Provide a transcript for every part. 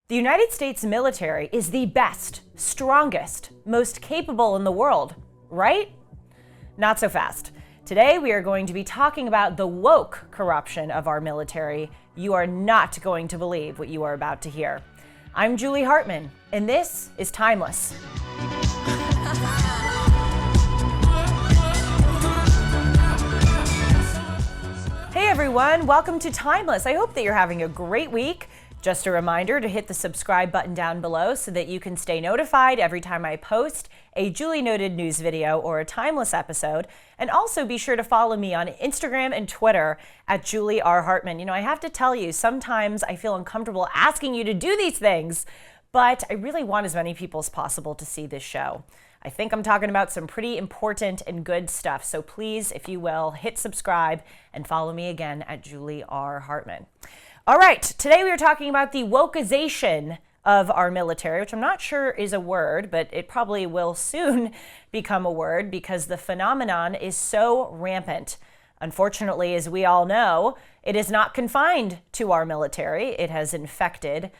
The United States military is the best, strongest, most capable in the world, right? Not so fast. Today, we are going to be talking about the woke corruption of our military. You are not going to believe what you are about to hear. I'm Julie Hartman, and this is Timeless. Hey everyone, welcome to Timeless. I hope that you're having a great week. Just a reminder to hit the subscribe button down below so that you can stay notified every time I post a Julie Noted news video or a Timeless episode. And also be sure to follow me on Instagram and Twitter at Julie R. Hartman. You know, I have to tell you, sometimes I feel uncomfortable asking you to do these things, but I really want as many people as possible to see this show. I think I'm talking about some pretty important and good stuff. So please, if you will, hit subscribe and follow me again at Julie R. Hartman. All right, today we are talking about the wokization of our military, which I'm not sure is a word, but it probably will soon become a word because the phenomenon is so rampant. Unfortunately, as we all know, it is not confined to our military. It has infected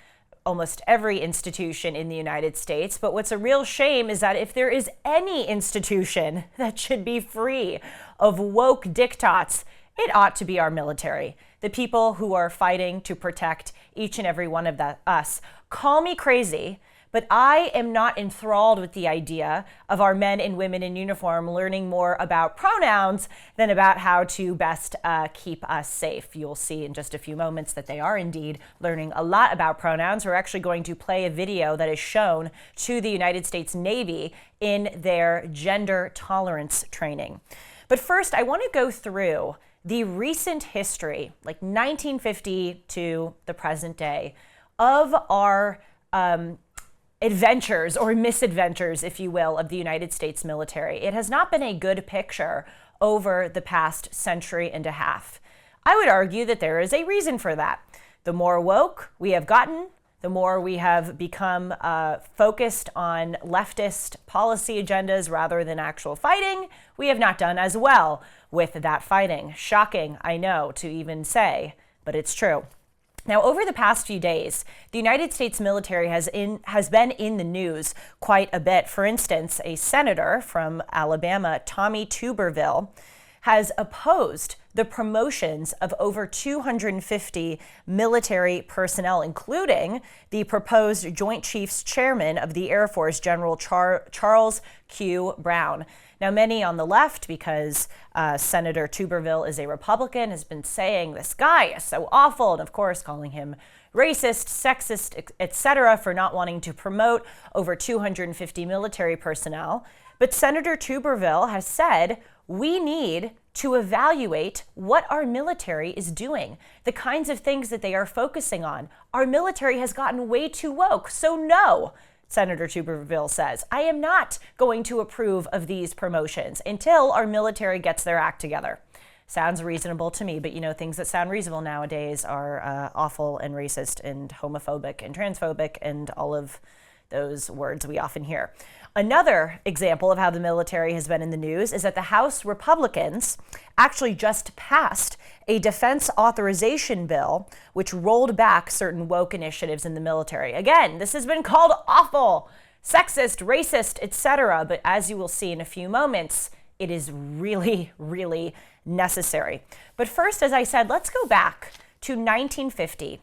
almost every institution in the United States. But what's a real shame is that if there is any institution that should be free of woke diktats, it ought to be our military. The people who are fighting to protect each and every one of us. Call me crazy, but I am not enthralled with the idea of our men and women in uniform learning more about pronouns than about how to best keep us safe. You'll see in just a few moments that they are indeed learning a lot about pronouns. We're actually going to play a video that is shown to the United States Navy in their gender tolerance training. But first, I want to go through the recent history, like 1950 to the present day, of our adventures or misadventures, if you will, of the United States military. It has not been a good picture over the past century and a half. I would argue that there is a reason for that. The more woke we have gotten, the more we have become focused on leftist policy agendas rather than actual fighting, we have not done as well with that fighting. Shocking, I know, to even say, but it's true. Now, over the past few days, the United States military has been in the news quite a bit. For instance, a senator from Alabama, Tommy Tuberville, has opposed the promotions of over 250 military personnel, including the proposed Joint Chiefs Chairman of the Air Force, General Charles Q. Brown. Now, many on the left, because Senator Tuberville is a Republican, has been saying this guy is so awful, and of course calling him racist, sexist, etc., for not wanting to promote over 250 military personnel. But Senator Tuberville has said we need to evaluate what our military is doing, the kinds of things that they are focusing on. Our military has gotten way too woke, so no, Senator Tuberville says, I am not going to approve of these promotions until our military gets their act together. Sounds reasonable to me, but you know, things that sound reasonable nowadays are awful and racist and homophobic and transphobic and all of those words we often hear. Another example of how the military has been in the news is that the House Republicans actually just passed a Defense Authorization Bill, which rolled back certain woke initiatives in the military. Again, this has been called awful, sexist, racist, etc. But as you will see in a few moments, it is really, really necessary. But first, as I said, let's go back to 1950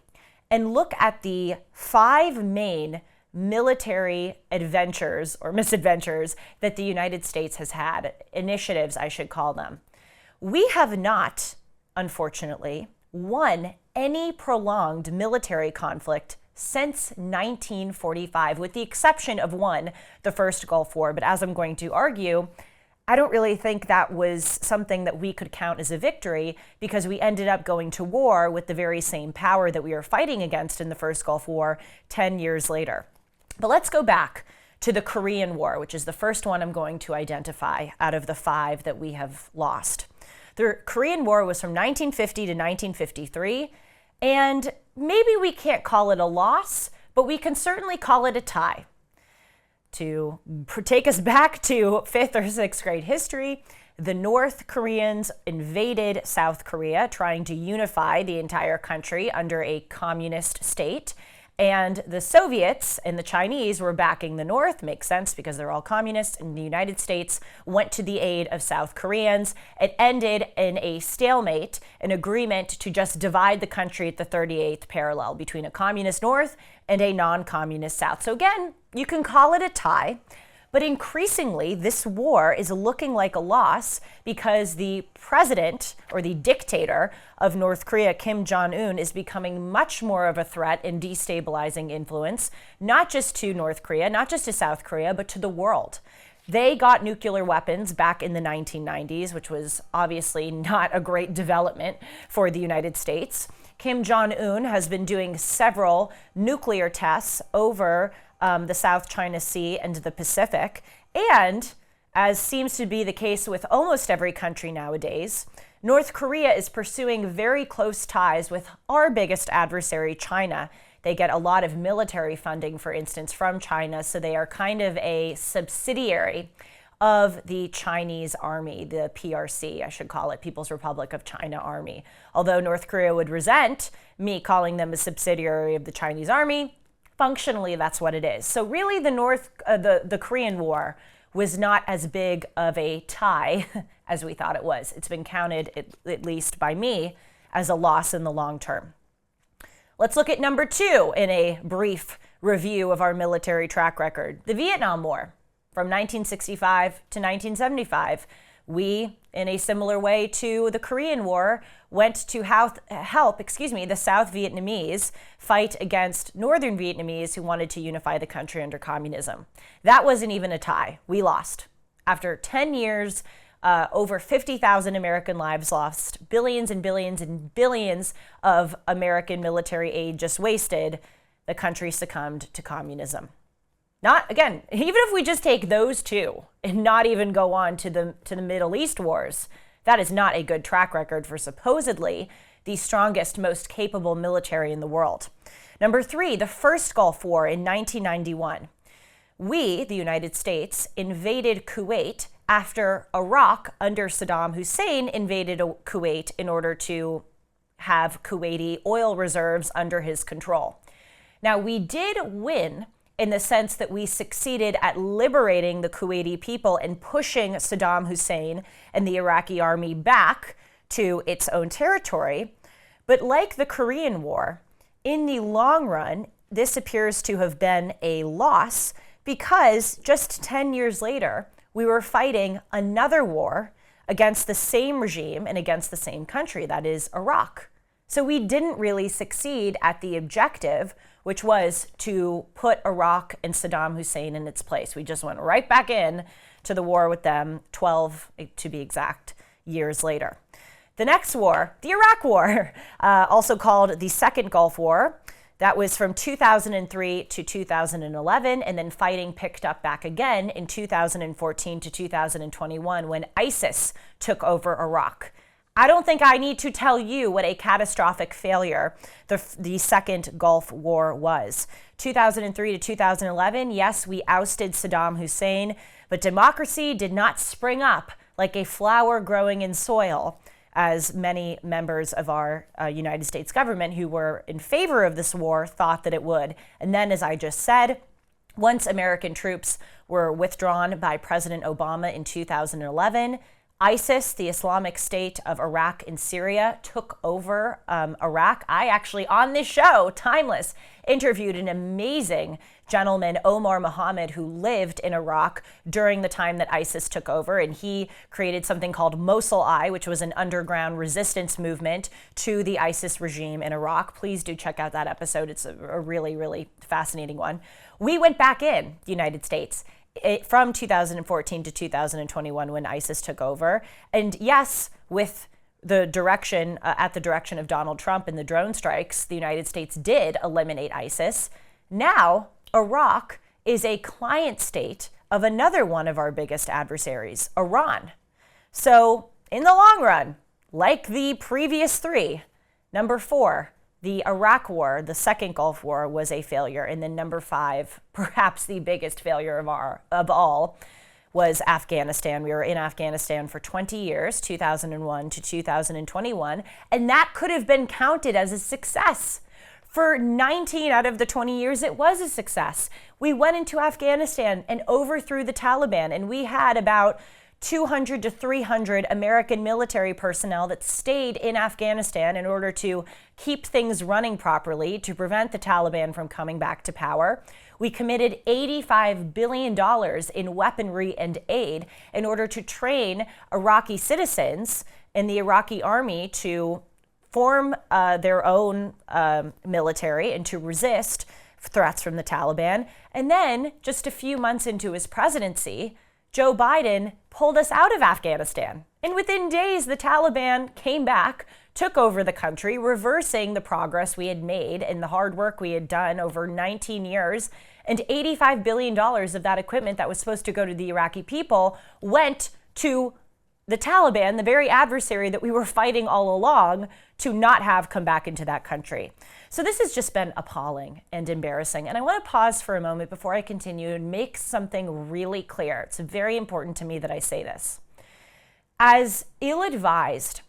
and look at the 5 main military adventures or misadventures that the United States has had, initiatives I should call them. We have not, unfortunately, won any prolonged military conflict since 1945, with the exception of one, the first Gulf War. But as I'm going to argue, I don't really think that was something that we could count as a victory because we ended up going to war with the very same power that we were fighting against in the first Gulf War 10 years later. But let's go back to the Korean War, which is the first one I'm going to identify out of the 5 that we have lost. The Korean War was from 1950 to 1953, and maybe we can't call it a loss, but we can certainly call it a tie. To take us back to 5th or 6th grade history, the North Koreans invaded South Korea, trying to unify the entire country under a communist state. And the Soviets and the Chinese were backing the North. Makes sense because they're all communists. And the United States went to the aid of South Koreans. It ended in a stalemate, an agreement to just divide the country at the 38th parallel between a communist North and a non-communist South. So again, you can call it a tie. But increasingly, this war is looking like a loss because the president or the dictator of North Korea, Kim Jong-un, is becoming much more of a threat and destabilizing influence, not just to North Korea, not just to South Korea, but to the world. They got nuclear weapons back in the 1990s, which was obviously not a great development for the United States. Kim Jong-un has been doing several nuclear tests over the South China Sea and the Pacific. And as seems to be the case with almost every country nowadays, North Korea is pursuing very close ties with our biggest adversary, China. They get a lot of military funding, for instance, from China, so they are kind of a subsidiary of the Chinese army, the PRC, I should call it, People's Republic of China Army. Although North Korea would resent me calling them a subsidiary of the Chinese army, functionally, that's what it is. So really, the Korean War was not as big of a tie as we thought it was. It's been counted, at least by me, as a loss in the long term. Let's look at number 2 in a brief review of our military track record. The Vietnam War from 1965 to 1975. We, in a similar way to the Korean War, went to help the South Vietnamese fight against Northern Vietnamese who wanted to unify the country under communism. That wasn't even a tie. We lost. After 10 years, over 50,000 American lives lost, billions and billions and billions of American military aid just wasted, the country succumbed to communism. Not, again, even if we just take those two and not even go on to the Middle East wars, that is not a good track record for supposedly the strongest, most capable military in the world. Number 3, the first Gulf War in 1991. We, the United States, invaded Kuwait after Iraq under Saddam Hussein invaded Kuwait in order to have Kuwaiti oil reserves under his control. Now, we did win in the sense that we succeeded at liberating the Kuwaiti people and pushing Saddam Hussein and the Iraqi army back to its own territory. But like the Korean War, in the long run, this appears to have been a loss because just 10 years later, we were fighting another war against the same regime and against the same country, that is Iraq. So we didn't really succeed at the objective, which was to put Iraq and Saddam Hussein in its place. We just went right back in to the war with them 12, to be exact, years later. The next war, the Iraq War, also called the Second Gulf War, that was from 2003 to 2011, and then fighting picked up back again in 2014 to 2021 when ISIS took over Iraq. I don't think I need to tell you what a catastrophic failure the Second Gulf War was. 2003 to 2011, yes, we ousted Saddam Hussein, but democracy did not spring up like a flower growing in soil, as many members of our United States government who were in favor of this war thought that it would. And then, as I just said, once American troops were withdrawn by President Obama in 2011, ISIS, the Islamic State of Iraq and Syria, took over Iraq. I actually, on this show, Timeless, interviewed an amazing gentleman, Omar Mohammed, who lived in Iraq during the time that ISIS took over, and he created something called Mosul I, which was an underground resistance movement to the ISIS regime in Iraq. Please do check out that episode. It's a really, really fascinating one. We went back in, the United States, from 2014 to 2021 when ISIS took over. And yes, with the direction, at the direction of Donald Trump and the drone strikes, the United States did eliminate ISIS. Now, Iraq is a client state of another one of our biggest adversaries, Iran. So in the long run, like the previous three, number 4, the Iraq War, the Second Gulf War, was a failure. And then number 5, perhaps the biggest failure of all, was Afghanistan. We were in Afghanistan for 20 years, 2001 to 2021, and that could have been counted as a success. For 19 out of the 20 years, it was a success. We went into Afghanistan and overthrew the Taliban, and we had about 200 to 300 American military personnel that stayed in Afghanistan in order to keep things running properly, to prevent the Taliban from coming back to power. We committed $85 billion in weaponry and aid in order to train Iraqi citizens in the Iraqi army to form their own military and to resist threats from the Taliban. And then, just a few months into his presidency, Joe Biden pulled us out of Afghanistan. And within days, the Taliban came back, took over the country, reversing the progress we had made and the hard work we had done over 19 years. And $85 billion of that equipment that was supposed to go to the Iraqi people went to the Taliban, the very adversary that we were fighting all along to not have come back into that country. So this has just been appalling and embarrassing. And I want to pause for a moment before I continue and make something really clear. It's very important to me that I say this. As ill-advised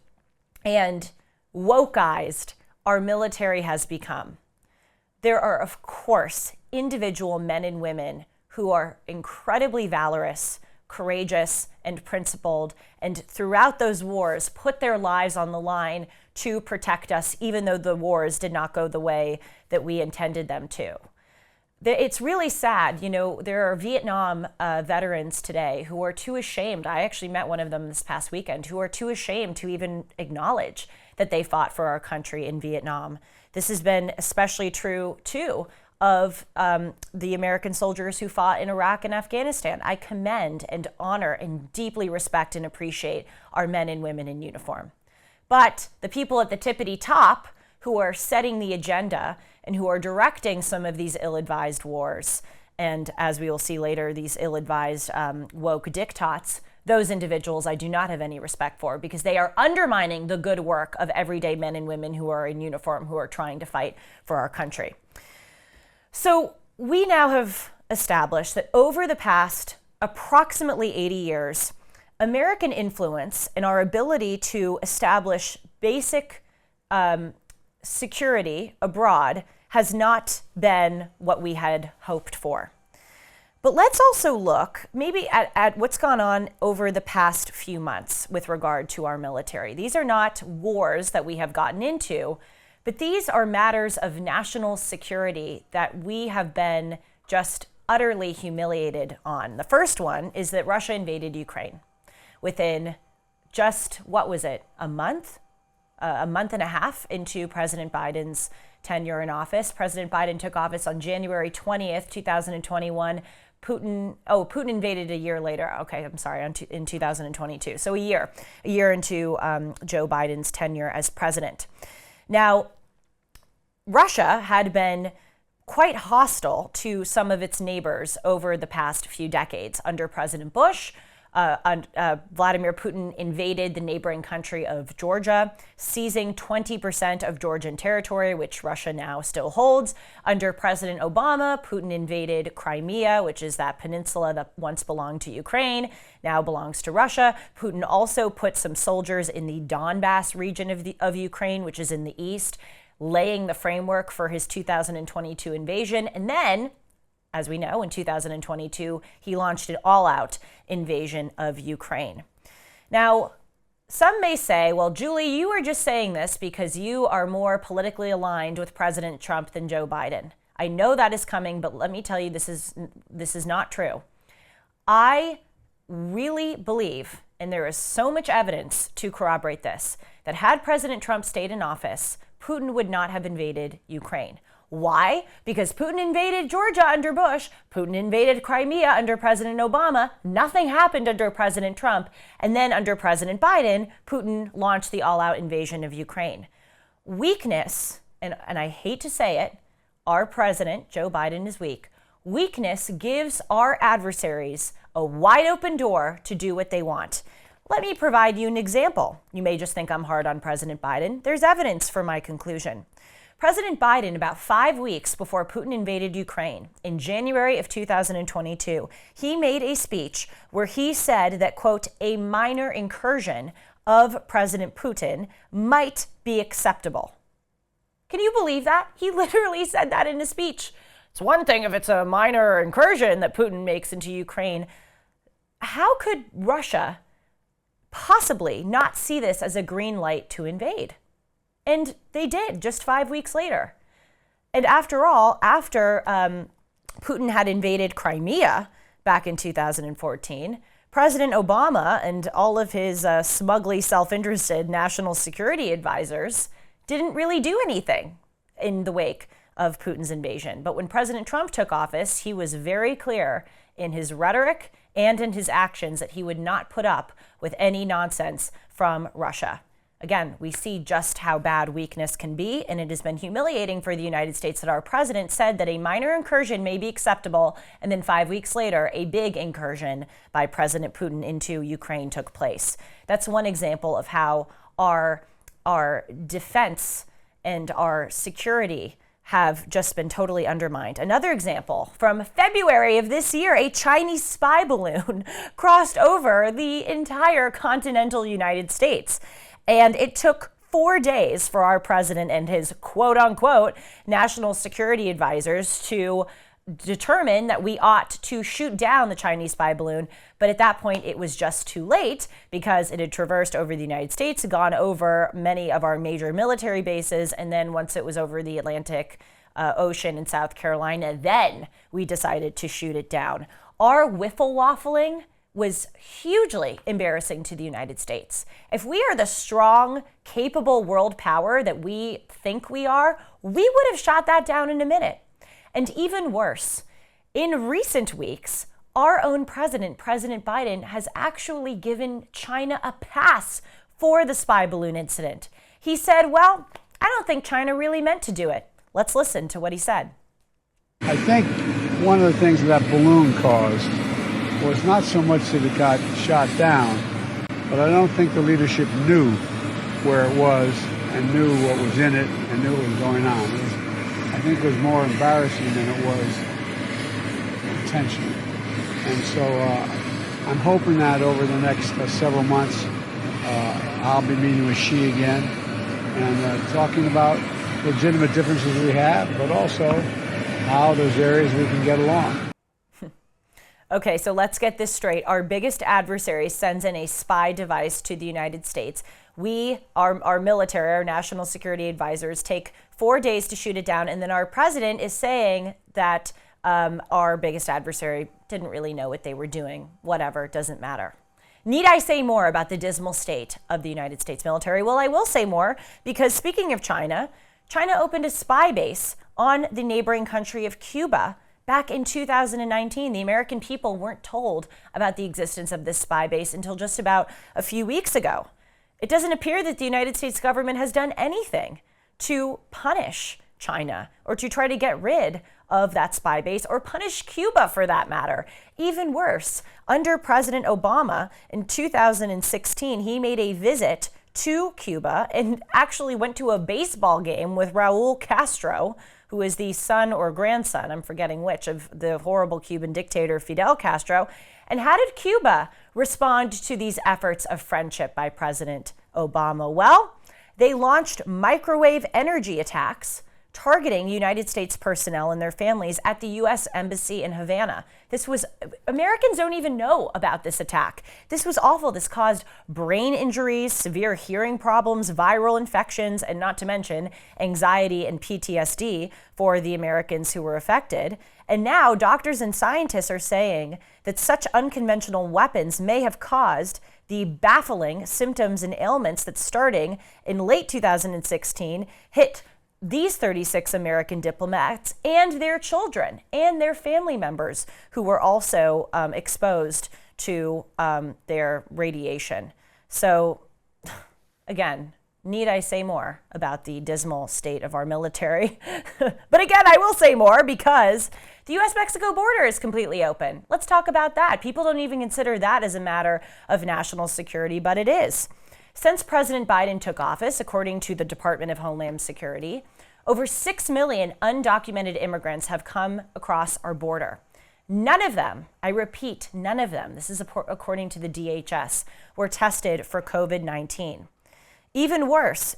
and wokeized our military has become, there are, of course, individual men and women who are incredibly valorous, courageous, and principled, and throughout those wars put their lives on the line to protect us, even though the wars did not go the way that we intended them to. It's really sad. You know, there are Vietnam veterans today who are too ashamed. I actually met one of them this past weekend who are too ashamed to even acknowledge that they fought for our country in Vietnam. This has been especially true, too, of the American soldiers who fought in Iraq and Afghanistan. I commend and honor and deeply respect and appreciate our men and women in uniform. But the people at the tippity top who are setting the agenda and who are directing some of these ill-advised wars, and as we will see later, these ill-advised woke diktats, those individuals I do not have any respect for, because they are undermining the good work of everyday men and women who are in uniform, who are trying to fight for our country. So we now have established that over the past approximately 80 years, American influence and our ability to establish basic security abroad has not been what we had hoped for. But let's also look maybe at what's gone on over the past few months with regard to our military. These are not wars that we have gotten into, but these are matters of national security that we have been just utterly humiliated on. The first one is that Russia invaded Ukraine. Within just, what was it, a month and a half into President Biden's tenure in office. President Biden took office on January 20th, 2021. Putin invaded a year later. Okay, I'm sorry, in 2022. So a year into Joe Biden's tenure as president. Now, Russia had been quite hostile to some of its neighbors over the past few decades. Under President Bush, Vladimir Putin invaded the neighboring country of Georgia, seizing 20% of Georgian territory, which Russia now still holds. Under President Obama, Putin invaded Crimea, which is that peninsula that once belonged to Ukraine, now belongs to Russia. Putin also put some soldiers in the Donbass region of Ukraine, which is in the east, laying the framework for his 2022 invasion. And then, as we know, in 2022, he launched an all-out invasion of Ukraine. Now, some may say, well, Julie, you are just saying this because you are more politically aligned with President Trump than Joe Biden. I know that is coming, but let me tell you, this is not true. I really believe, and there is so much evidence to corroborate this, that had President Trump stayed in office, Putin would not have invaded Ukraine. Why? Because Putin invaded Georgia under Bush, Putin invaded Crimea under President Obama, nothing happened under President Trump, and then under President Biden, Putin launched the all-out invasion of Ukraine. Weakness, and I hate to say it, our president, Joe Biden, is weak. Weakness gives our adversaries a wide open door to do what they want. Let me provide you an example. You may just think I'm hard on President Biden. There's evidence for my conclusion. President Biden, about 5 weeks before Putin invaded Ukraine, in January of 2022, he made a speech where he said that, quote, a minor incursion of President Putin might be acceptable. Can you believe that? He literally said that in a speech. It's one thing if it's a minor incursion that Putin makes into Ukraine. How could Russia possibly not see this as a green light to invade? And they did just 5 weeks later. And after all, after Putin had invaded Crimea back in 2014, President Obama and all of his smugly self-interested national security advisors didn't really do anything in the wake of Putin's invasion. But when President Trump took office, he was very clear in his rhetoric and in his actions that he would not put up with any nonsense from Russia. Again, we see just how bad weakness can be, and it has been humiliating for the United States that our president said that a minor incursion may be acceptable, and then 5 weeks later, a big incursion by President Putin into Ukraine took place. That's one example of how our defense and our security have just been totally undermined. Another example, from February of this year, a Chinese spy balloon crossed over the entire continental United States. And it took 4 days for our president and his quote unquote national security advisors to determine that we ought to shoot down the Chinese spy balloon. But at that point, it was just too late because it had traversed over the United States, gone over many of our major military bases. And then once it was over the Atlantic Ocean in South Carolina, then we decided to shoot it down. Our wiffle waffling was hugely embarrassing to the United States. If we are the strong, capable world power that we think we are, we would have shot that down in a minute. And even worse, in recent weeks, our own president, President Biden, has actually given China a pass for the spy balloon incident. He said, well, I don't think China really meant to do it. Let's listen to what he said. I think one of the things that balloon caused was not so much that it got shot down, but I don't think the leadership knew where it was and knew what was in it and knew what was going on. I think it was more embarrassing than it was intentional. And so I'm hoping that over the next several months, I'll be meeting with Xi again and talking about legitimate differences we have, but also how there's areas we can get along. Okay, so let's get this straight. Our biggest adversary sends in a spy device to the United States. Our military, our national security advisors, take 4 days to shoot it down, and then our president is saying that our biggest adversary didn't really know what they were doing. Whatever, doesn't matter. Need I say more about the dismal state of the United States military? Well, I will say more, because speaking of China, China opened a spy base on the neighboring country of Cuba. Back in 2019, the American people weren't told about the existence of this spy base until just about a few weeks ago. It doesn't appear that the United States government has done anything to punish China or to try to get rid of that spy base or punish Cuba for that matter. Even worse, under President Obama in 2016, he made a visit to Cuba and actually went to a baseball game with Raul Castro, who is the son or grandson, I'm forgetting which, of the horrible Cuban dictator Fidel Castro. And how did Cuba respond to these efforts of friendship by President Obama? Well, they launched microwave energy attacks targeting United States personnel and their families at the U.S. Embassy in Havana. Americans don't even know about this attack. This was awful. This caused brain injuries, severe hearing problems, viral infections, and not to mention anxiety and PTSD for the Americans who were affected. And now doctors and scientists are saying that such unconventional weapons may have caused the baffling symptoms and ailments that starting in late 2016 hit these 36 American diplomats and their children and their family members who were also exposed to their radiation. So again, need I say more about the dismal state of our military? But again, I will say more because the U.S.-Mexico border is completely open. Let's talk about that. People don't even consider that as a matter of national security, but it is. Since President Biden took office, according to the Department of Homeland Security, over 6 million undocumented immigrants have come across our border. None of them, I repeat, none of them, this is according to the DHS, were tested for COVID-19. Even worse,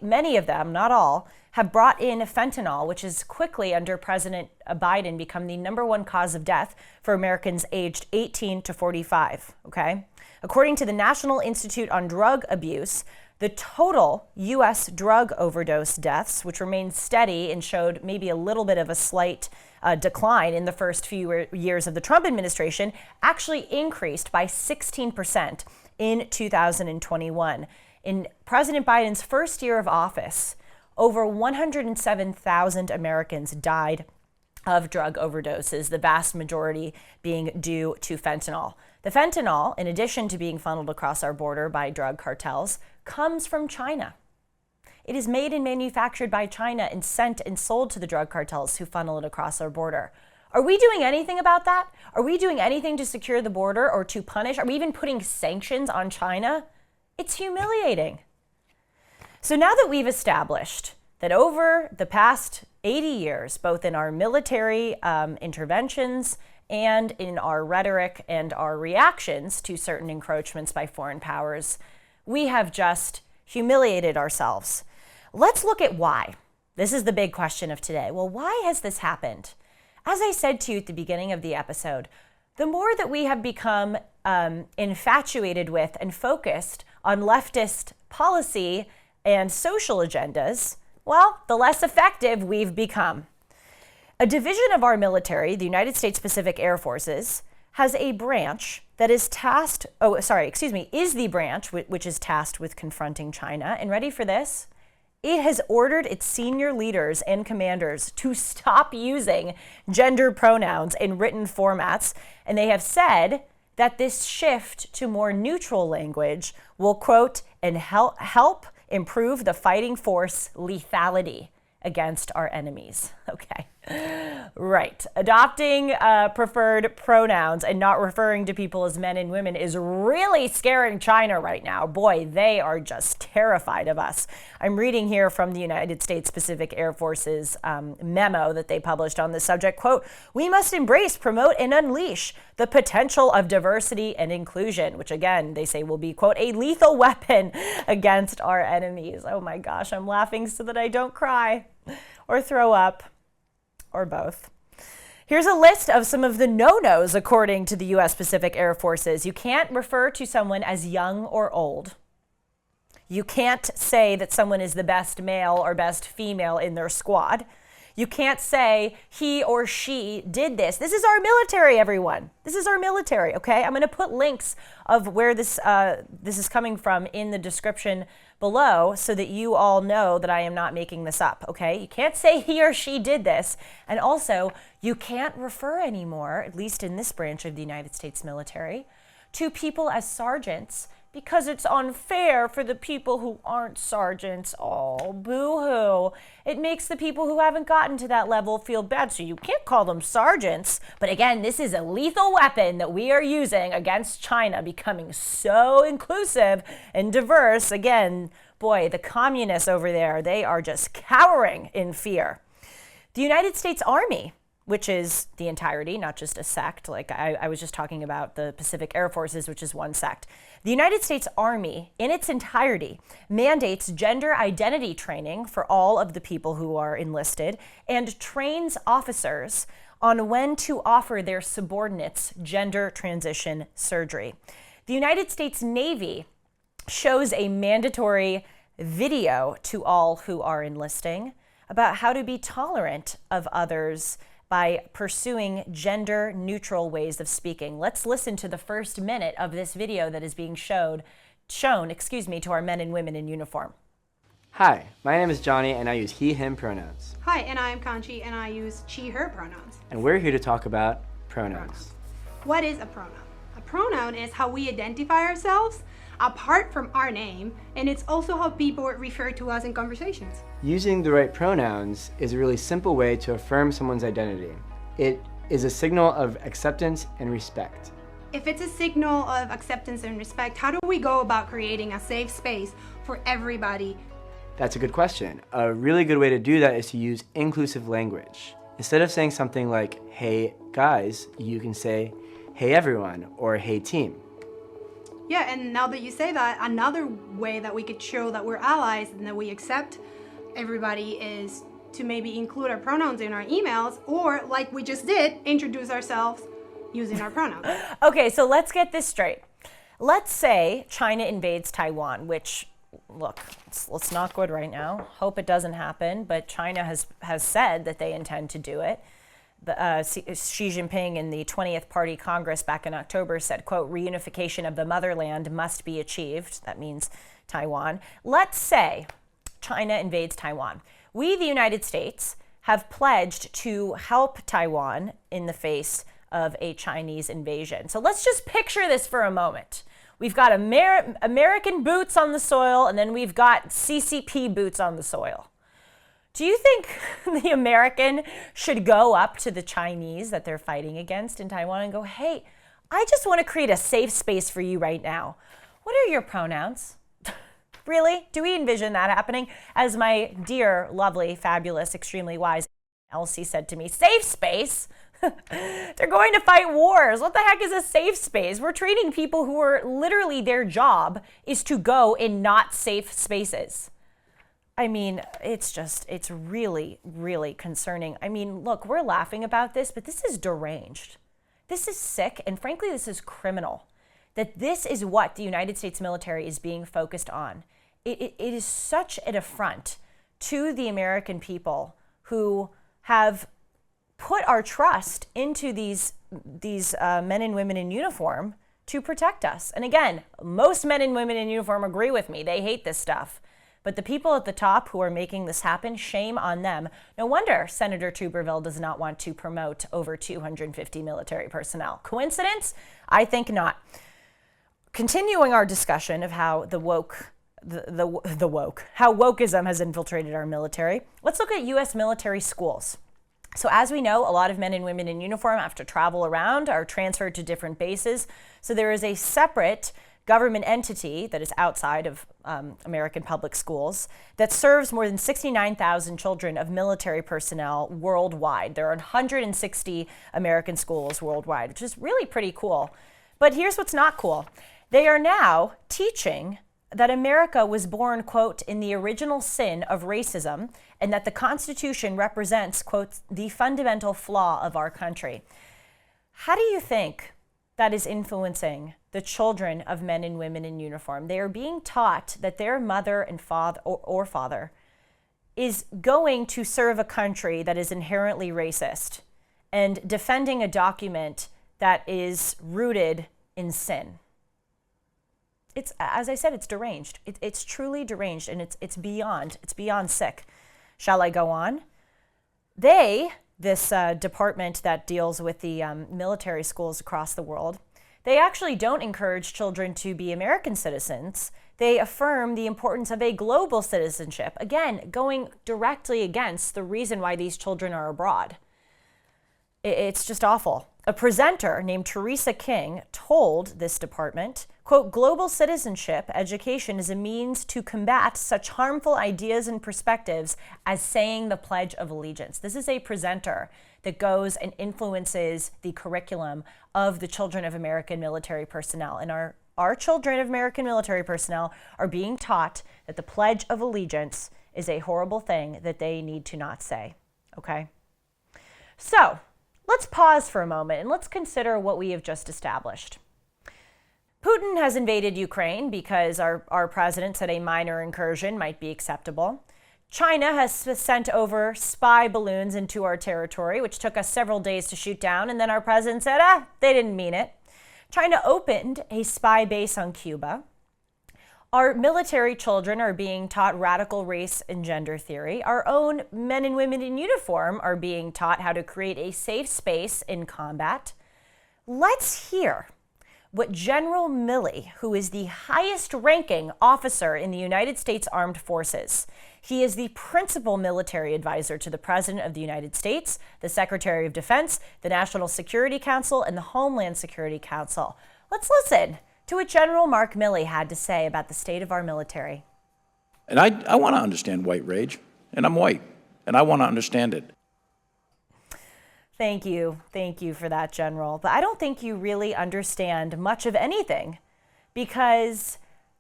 many of them, not all, have brought in fentanyl, which has quickly, under President Biden, become the #1 cause of death for Americans aged 18 to 45, okay? According to the National Institute on Drug Abuse, the total U.S. drug overdose deaths, which remained steady and showed maybe a little bit of a slight decline in the first few years of the Trump administration, actually increased by 16% in 2021. In President Biden's first year of office, over 107,000 Americans died of drug overdoses, the vast majority being due to fentanyl. The fentanyl, in addition to being funneled across our border by drug cartels, comes from China. It is made and manufactured by China and sent and sold to the drug cartels who funnel it across our border. Are we doing anything about that? Are we doing anything to secure the border or to punish? Are we even putting sanctions on China? It's humiliating. So now that we've established that over the past 80 years, both in our military interventions and in our rhetoric and our reactions to certain encroachments by foreign powers, we have just humiliated ourselves. Let's look at why. This is the big question of today. Well, why has this happened? As I said to you at the beginning of the episode, the more that we have become infatuated with and focused on leftist policy and social agendas, well, the less effective we've become. A division of our military, the United States Pacific Air Forces, has a branch that is is the branch which is tasked with confronting China. And ready for this? It has ordered its senior leaders and commanders to stop using gender pronouns in written formats. And they have said that this shift to more neutral language will, quote, and help improve the fighting force lethality against our enemies. Okay. Right. Adopting preferred pronouns and not referring to people as men and women is really scaring China right now. Boy, they are just terrified of us. I'm reading here from the United States Pacific Air Force's memo that they published on this subject. Quote, "We must embrace, promote, and unleash the potential of diversity and inclusion," which again, they say will be, quote, "a lethal weapon against our enemies." Oh my gosh, I'm laughing so that I don't cry or throw up. Or both. Here's a list of some of the no-nos according to the U.S. Pacific Air Forces. You can't refer to someone as young or old. You can't say that someone is the best male or best female in their squad. You can't say he or she did this. This is our military, everyone. This is our military, okay? I'm going to put links of where this is coming from in the description below so that you all know that I am not making this up, okay? You can't say he or she did this. And also, you can't refer anymore, at least in this branch of the United States military, to people as sergeants because it's unfair for the people who aren't sergeants. Oh, boo-hoo. It makes the people who haven't gotten to that level feel bad, so you can't call them sergeants. But again, this is a lethal weapon that we are using against China, becoming so inclusive and diverse. Again, boy, the communists over there, they are just cowering in fear. The United States Army, which is the entirety, not just a sect, like I was just talking about the Pacific Air Forces, which is one sect. The United States Army, in its entirety, mandates gender identity training for all of the people who are enlisted and trains officers on when to offer their subordinates gender transition surgery. The United States Navy shows a mandatory video to all who are enlisting about how to be tolerant of others by pursuing gender-neutral ways of speaking. Let's listen to the first minute of this video that is being shown to our men and women in uniform. Hi, my name is Johnny and I use he, him pronouns. Hi, and I'm Kanchi and I use she, her pronouns. And we're here to talk about pronouns. What is a pronoun? A pronoun is how we identify ourselves apart from our name, and it's also how people refer to us in conversations. Using the right pronouns is a really simple way to affirm someone's identity. It is a signal of acceptance and respect. If it's a signal of acceptance and respect, how do we go about creating a safe space for everybody? That's a good question. A really good way to do that is to use inclusive language. Instead of saying something like, "Hey guys," you can say, "Hey everyone," or "Hey team." Yeah, and now that you say that, another way that we could show that we're allies and that we accept everybody is to maybe include our pronouns in our emails, or like we just did, introduce ourselves using our pronouns. Okay, so let's get this straight. Let's say China invades Taiwan, which, look, it's not good right now. Hope it doesn't happen, but China has said that they intend to do it. Xi Jinping in the 20th Party Congress back in October said, quote, reunification of the motherland must be achieved. That means Taiwan. Let's say China invades Taiwan. We, the United States, have pledged to help Taiwan in the face of a Chinese invasion. So let's just picture this for a moment. We've got American boots on the soil, and then we've got CCP boots on the soil. Do you think the American should go up to the Chinese that they're fighting against in Taiwan and go, hey, I just want to create a safe space for you right now. What are your pronouns? Really? Do we envision that happening? As my dear, lovely, fabulous, extremely wise Elsie said to me, safe space? They're going to fight wars. What the heck is a safe space? We're treating people who are literally their job is to go in not safe spaces. I mean, it's really, really concerning. I mean, look, we're laughing about this, but this is deranged. This is sick, and frankly, this is criminal. That this is what the United States military is being focused on. It is such an affront to the American people who have put our trust into these men and women in uniform to protect us. And again, most men and women in uniform agree with me. They hate this stuff. But the people at the top who are making this happen, shame on them. No wonder Senator Tuberville does not want to promote over 250 military personnel. Coincidence? I think not. Continuing our discussion of how how wokeism has infiltrated our military, let's look at U.S. military schools. So as we know, a lot of men and women in uniform have to travel around, are transferred to different bases. So there is a separate government entity that is outside of American public schools that serves more than 69,000 children of military personnel worldwide. There are 160 American schools worldwide, which is really pretty cool. But here's what's not cool. They are now teaching that America was born, quote, in the original sin of racism, and that the Constitution represents, quote, the fundamental flaw of our country. How do you think that is influencing the children of men and women in uniform? They are being taught that their mother and father is going to serve a country that is inherently racist and defending a document that is rooted in sin. It's, as I said, it's deranged. It's truly deranged, and it's beyond sick. Shall I go on? This department that deals with the military schools across the world, they actually don't encourage children to be American citizens. They affirm the importance of a global citizenship, again, going directly against the reason why these children are abroad. It's just awful. A presenter named Teresa King told this department, quote, global citizenship education is a means to combat such harmful ideas and perspectives as saying the Pledge of Allegiance. This is a presenter that goes and influences the curriculum of the children of American military personnel. And our children of American military personnel are being taught that the Pledge of Allegiance is a horrible thing that they need to not say, okay? So, let's pause for a moment and let's consider what we have just established. Putin has invaded Ukraine because our president said a minor incursion might be acceptable. China has sent over spy balloons into our territory, which took us several days to shoot down, and then our president said, they didn't mean it. China opened a spy base on Cuba. Our military children are being taught radical race and gender theory. Our own men and women in uniform are being taught how to create a safe space in combat. Let's hear what General Milley, who is the highest ranking officer in the United States Armed Forces, he is the principal military advisor to the President of the United States, the Secretary of Defense, the National Security Council, and the Homeland Security Council. Let's listen to what General Mark Milley had to say about the state of our military. And I want to understand white rage, and I'm white, and I want to understand it. Thank you for that, General. But I don't think you really understand much of anything because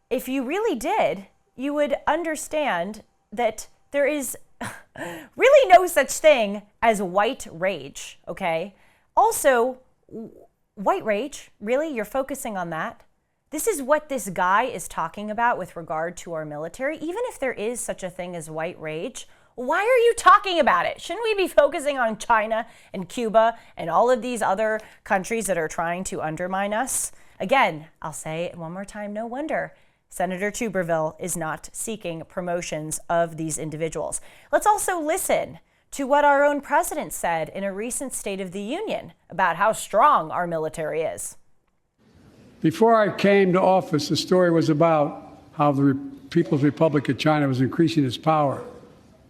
if you really did, you would understand that there is really no such thing as white rage, okay? Also, white rage, really? You're focusing on that? This is what this guy is talking about with regard to our military. Even if there is such a thing as white rage, why are you talking about it? Shouldn't we be focusing on China and Cuba and all of these other countries that are trying to undermine us? Again, I'll say it one more time, no wonder Senator Tuberville is not seeking promotions of these individuals. Let's also listen to what our own president said in a recent State of the Union about how strong our military is. Before I came to office, the story was about how the People's Republic of China was increasing its power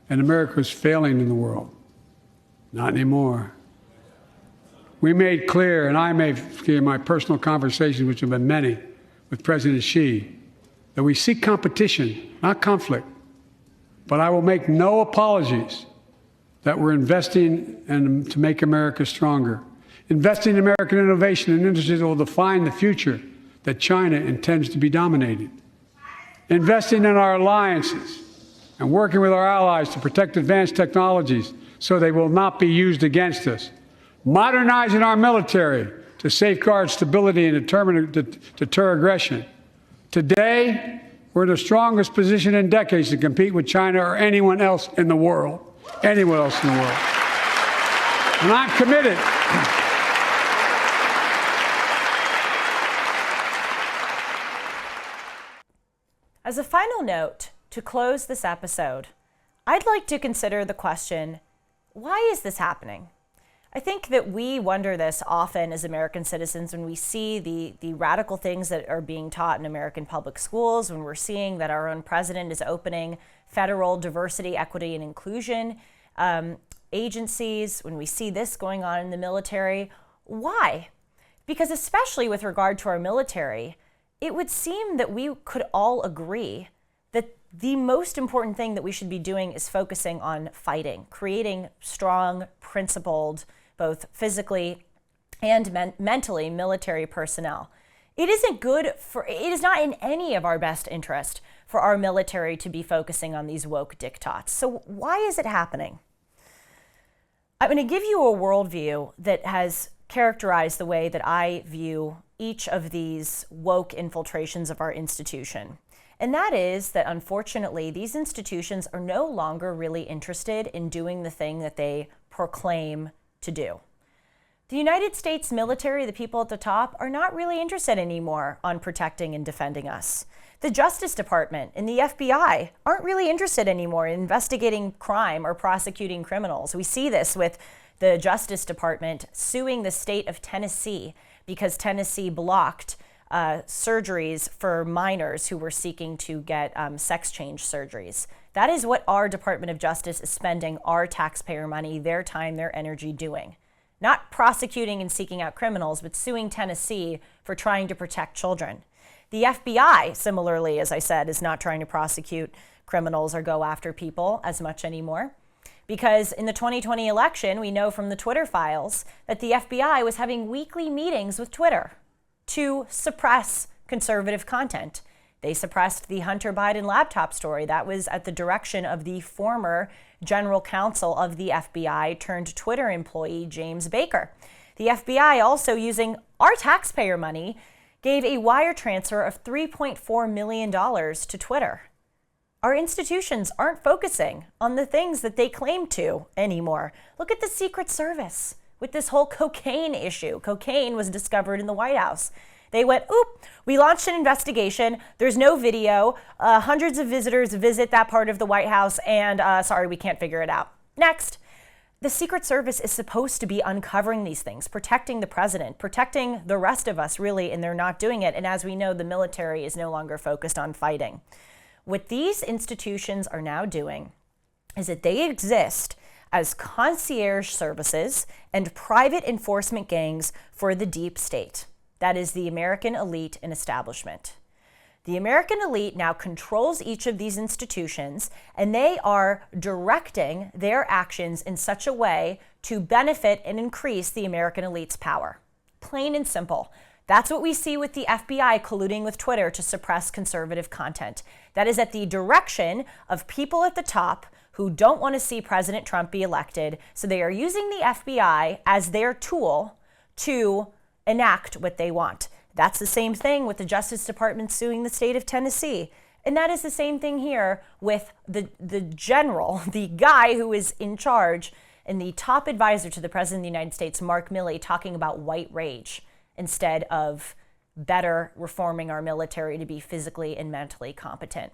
and America was failing in the world. Not anymore. We made clear, and I made clear in my personal conversations, which have been many, with President Xi, that we seek competition, not conflict. But I will make no apologies that we're investing to make America stronger. Investing in American innovation and industries that will define the future that China intends to be dominating. Investing in our alliances and working with our allies to protect advanced technologies so they will not be used against us. Modernizing our military to safeguard stability and deter aggression. Today, we're in the strongest position in decades to compete with China or anyone else in the world. Anyone else in the world. And I'm committed. As a final note, to close this episode, I'd like to consider the question, why is this happening? I think that we wonder this often as American citizens when we see the radical things that are being taught in American public schools, when we're seeing that our own president is opening federal diversity, equity, and inclusion agencies, when we see this going on in the military. Why? Because especially with regard to our military, it would seem that we could all agree that the most important thing that we should be doing is focusing on fighting, creating strong, principled, both physically and mentally military personnel. It is not in any of our best interest for our military to be focusing on these woke diktats. So why is it happening? I'm going to give you a worldview that has characterized the way that I view each of these woke infiltrations of our institution. And that is that, unfortunately, these institutions are no longer really interested in doing the thing that they proclaim to do. The United States military, the people at the top, are not really interested anymore on protecting and defending us. The Justice Department and the FBI aren't really interested anymore in investigating crime or prosecuting criminals. We see this with the Justice Department suing the state of Tennessee because Tennessee blocked surgeries for minors who were seeking to get sex change surgeries. That is what our Department of Justice is spending our taxpayer money, their time, their energy doing. Not prosecuting and seeking out criminals, but suing Tennessee for trying to protect children. The FBI, similarly, as I said, is not trying to prosecute criminals or go after people as much anymore. Because in the 2020 election, we know from the Twitter files that the FBI was having weekly meetings with Twitter to suppress conservative content. They suppressed the Hunter Biden laptop story. That was at the direction of the former general counsel of the FBI turned Twitter employee, James Baker. The FBI, also using our taxpayer money, gave a wire transfer of $3.4 million to Twitter. Our institutions aren't focusing on the things that they claim to anymore. Look at the Secret Service with this whole cocaine issue. Cocaine was discovered in the White House. They went, oop, we launched an investigation. There's no video. Hundreds of visitors visit that part of the White House, and sorry, we can't figure it out. Next. The Secret Service is supposed to be uncovering these things, protecting the president, protecting the rest of us, really, and they're not doing it. And as we know, the military is no longer focused on fighting. What these institutions are now doing is that they exist as concierge services and private enforcement gangs for the deep state. That is the American elite and establishment. The American elite now controls each of these institutions, and they are directing their actions in such a way to benefit and increase the American elite's power. Plain and simple. That's what we see with the FBI colluding with Twitter to suppress conservative content. That is at the direction of people at the top who don't want to see President Trump be elected, so they are using the FBI as their tool to enact what they want. That's the same thing with the Justice Department suing the state of Tennessee. And that is the same thing here with the general, the guy who is in charge and the top advisor to the President of the United States, Mark Milley, talking about white rage instead of better reforming our military to be physically and mentally competent.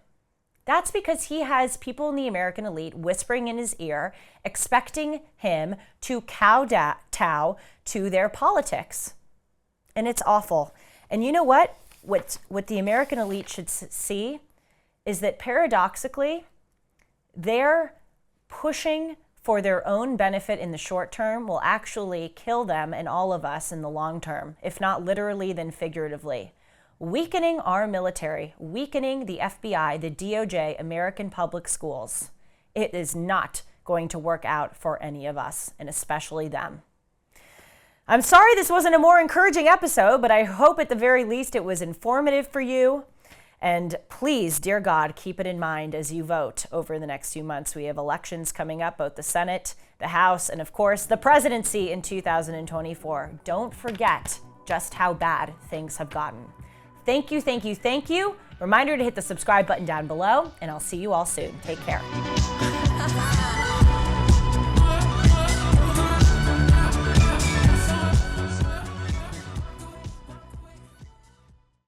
That's because he has people in the American elite whispering in his ear, expecting him to kowtow to their politics. And it's awful. And you know what? What the American elite should see is that paradoxically, they're pushing for their own benefit in the short term will actually kill them and all of us in the long term, if not literally, then figuratively. Weakening our military, weakening the FBI, the DOJ, American public schools, it is not going to work out for any of us, and especially them. I'm sorry this wasn't a more encouraging episode, but I hope at the very least it was informative for you. And please, dear God, keep it in mind as you vote over the next few months. We have elections coming up, both the Senate, the House, and of course, the presidency in 2024. Don't forget just how bad things have gotten. Thank you, thank you, thank you. Reminder to hit the subscribe button down below, and I'll see you all soon. Take care.